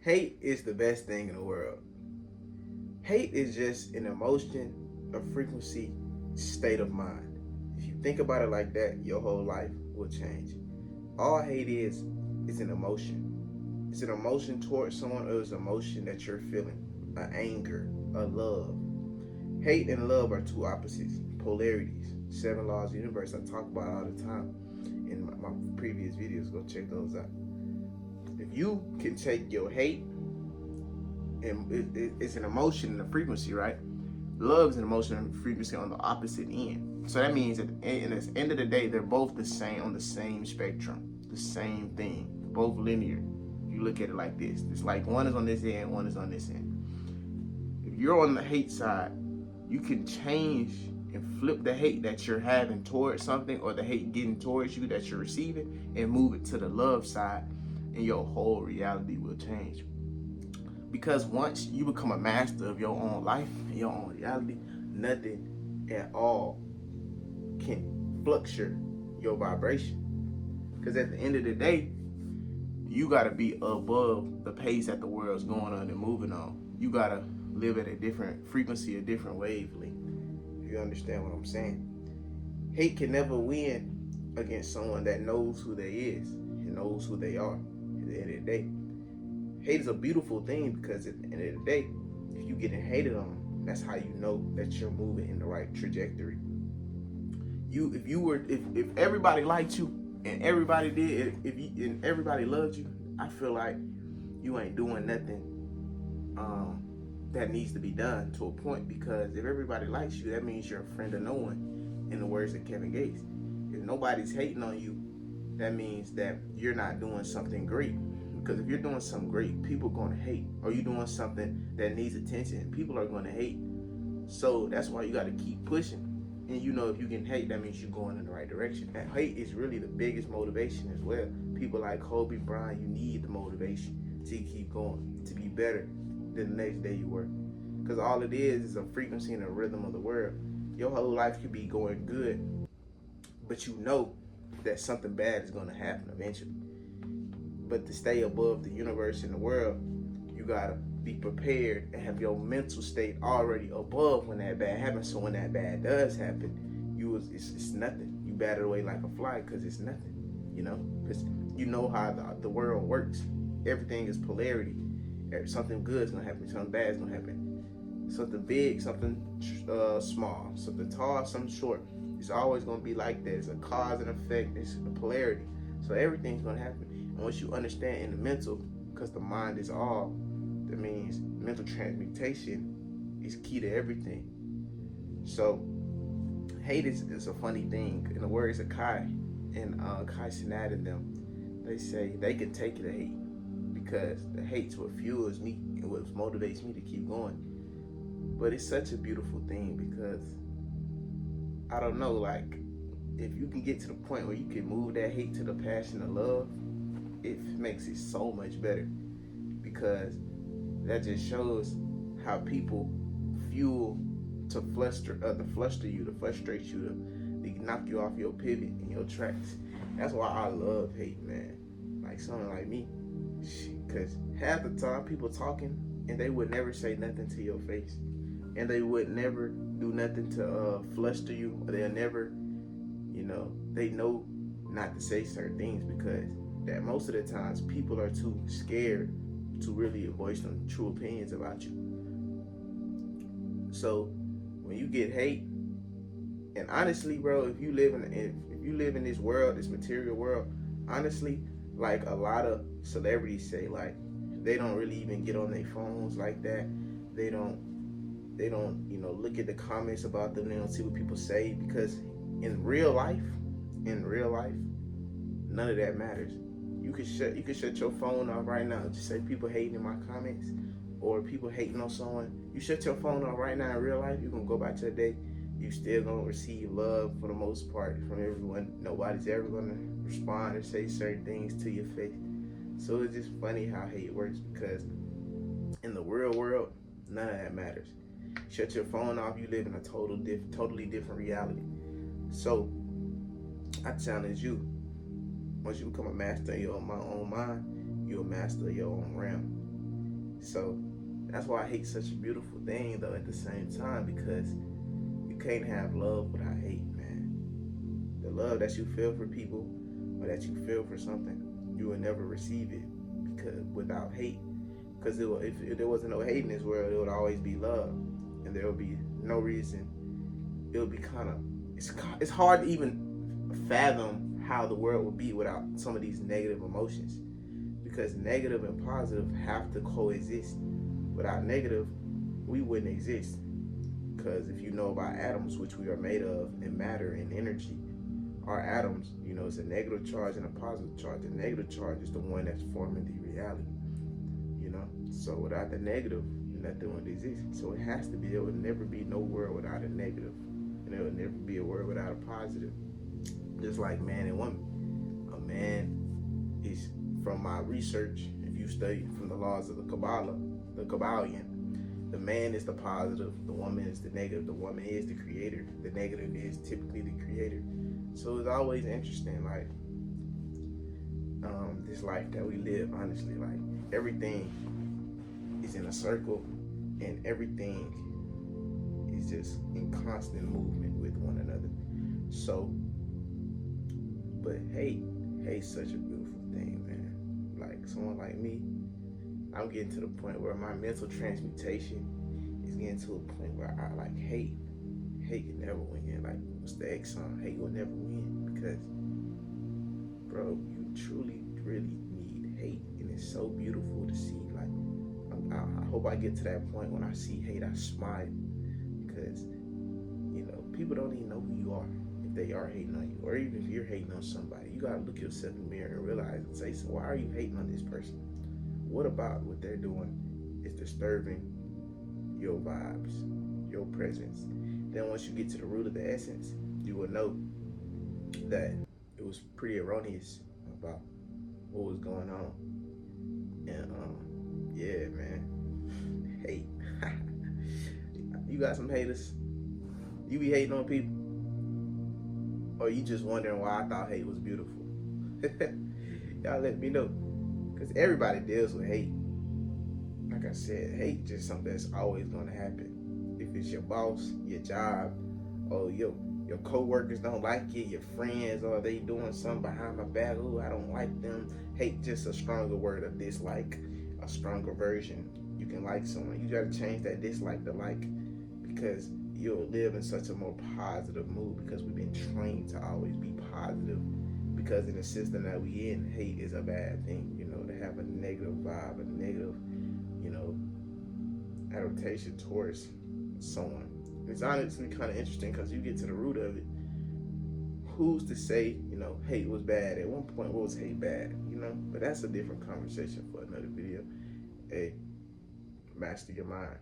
Hate is the best thing in the world. Hate is just an emotion, a frequency, state of mind. If you think about it like that, your whole life will change. All hate is an emotion. It's an emotion towards someone, or it's an emotion that you're feeling. An anger, a love. Hate and love are two opposites, polarities. Seven laws of the universe I talk about all the time in my previous videos. Go check those out. If you can take your hate, and it's an emotion and a frequency, right? Love is an emotion and frequency on the opposite end. So that means that in the end of the day, they're both the same, on the same spectrum, the same thing, both linear. You look at it like this. It's like one is on this end, one is on this end. If you're on the hate side, you can change and flip the hate that you're having towards something, or the hate getting towards you that you're receiving, and move it to the love side, and your whole reality will change. Because once you become a master of your own life, your own reality, nothing at all can fluctuate your vibration. Because at the end of the day, you got to be above the pace that the world's going on and moving on. You got to live at a different frequency, a different wavelength. If you understand what I'm saying. Hate can never win against someone that knows who they is and knows who they are at the end of the day. Hate is a beautiful thing, because at the end of the day, if you getting hated on, that's how you know that you're moving in the right trajectory. If everybody liked you and everybody did, and everybody loved you, I feel like you ain't doing nothing that needs to be done to a point. Because if everybody likes you, that means you're a friend of no one, in the words of Kevin Gates. If nobody's hating on you, that means that you're not doing something great. Because if you're doing something great, people are going to hate. Or you're doing something that needs attention, people are going to hate. So that's why you got to keep pushing. And you know, if you get hate, that means you're going in the right direction. And hate is really the biggest motivation as well. People like Kobe Bryant, you need the motivation to keep going, to be better than the next day you were. Because all it is a frequency and a rhythm of the world. Your whole life could be going good, but you know that something bad is going to happen eventually. But to stay above the universe and the world, you gotta be prepared and have your mental state already above when that bad happens. So when that bad does happen, it's nothing. You bat it away like a fly, because it's nothing. You know, because you know how the world works. Everything is polarity. Something good is gonna happen. Something bad is gonna happen. Something big, something small, something tall, something short. It's always gonna be like that. It's a cause and effect. It's a polarity. So everything's gonna happen. And once you understand in the mental, because the mind is all, that means mental transmutation is key to everything. So hate is a funny thing. In the words of Kai and Kai Cenat and them, they say they can take the hate, because the hate's what fuels me and what motivates me to keep going. But it's such a beautiful thing, because I don't know, like, if you can get to the point where you can move that hate to the passion of love, it makes it so much better. Because that just shows how people fuel to fluster you, to frustrate you, to knock you off your pivot and your tracks. That's why I love hate, man. Like someone like me, because half the time people talking and they would never say nothing to your face, and they would never do nothing to fluster you, or they'll never, they know not to say certain things, because that most of the times people are too scared to really voice some true opinions about you. So when you get hate, and honestly, bro, if you live in this world, this material world, honestly, like a lot of celebrities say, like they don't really even get on their phones like that. They don't, look at the comments about them. They don't see what people say, because in real life, none of that matters. You could shut your phone off right now. Just say people hating in my comments, or people hating on someone. You shut your phone off right now in real life, you're gonna go back to your day. You still gonna receive love for the most part from everyone. Nobody's ever gonna respond or say certain things to your face. So it's just funny how hate works, because in the real world, none of that matters. Shut your phone off, you live in a totally different reality. So I challenge you, once you become a master of your own mind, you're a master of your own realm. So that's why I hate such a beautiful thing though at the same time, because you can't have love without hate, man. The love that you feel for people or that you feel for something, you will never receive it because without hate. Because if there wasn't no hate in this world, it would always be love, and there would be no reason. It would be kind of it's hard to even fathom how the world would be without some of these negative emotions, because negative and positive have to coexist. Without negative, we wouldn't exist. Because if you know about atoms, which we are made of, and matter and energy, our atoms, it's a negative charge and a positive charge. The negative charge is the one that's forming the reality. So without the negative, nothing would exist. So it has to be. There would never be no world without a negative, and there would never be a world without a positive. Just like man and woman. A man is, from my research, if you study from the laws of the Kabbalah, the Kabbalion, the man is the positive, the woman is the negative. The woman is the creator. The negative is typically the creator. So it's always interesting, like this life that we live. Honestly, like everything is in a circle, and everything is just in constant movement with one another. So, but hate's such a beautiful thing, man. Like someone like me, I'm getting to the point where my mental transmutation is getting to a point where I like hate. Hate can never win. Like what's the X song? Hate will never win, because, bro, you truly, really need hate, and it's so beautiful to see. Like I hope I get to that point when I see hate, I smile, because people don't even know who you are if they are hating on you, or even if you're hating on somebody. You gotta look yourself in the mirror and realize and say, so why are you hating on this person? What about what they're doing is disturbing your vibes, your presence? Then once you get to the root of the essence, you will know that it was pretty erroneous about what was going on. And yeah, man, hate. You got some haters? You be hating on people? Or you just wondering why I thought hate was beautiful? Y'all let me know, because everybody deals with hate. Like I said, hate just something that's always going to happen. If it's your boss, your job, or your co-workers don't like you, your friends, or they doing something behind my back, oh, I don't like them. Hate just a stronger word of dislike, a stronger version. You can like someone, you gotta change that dislike to like, because you'll live in such a more positive mood, because we've been trained to always be positive. Because in the system that we in, hate is a bad thing, to have a negative vibe, a negative, adaptation towards someone. It's honestly kind of interesting, because you get to the root of it. Who's to say, hate was bad? At one point, what was hate bad? But that's a different conversation for another video. Hey, master your mind.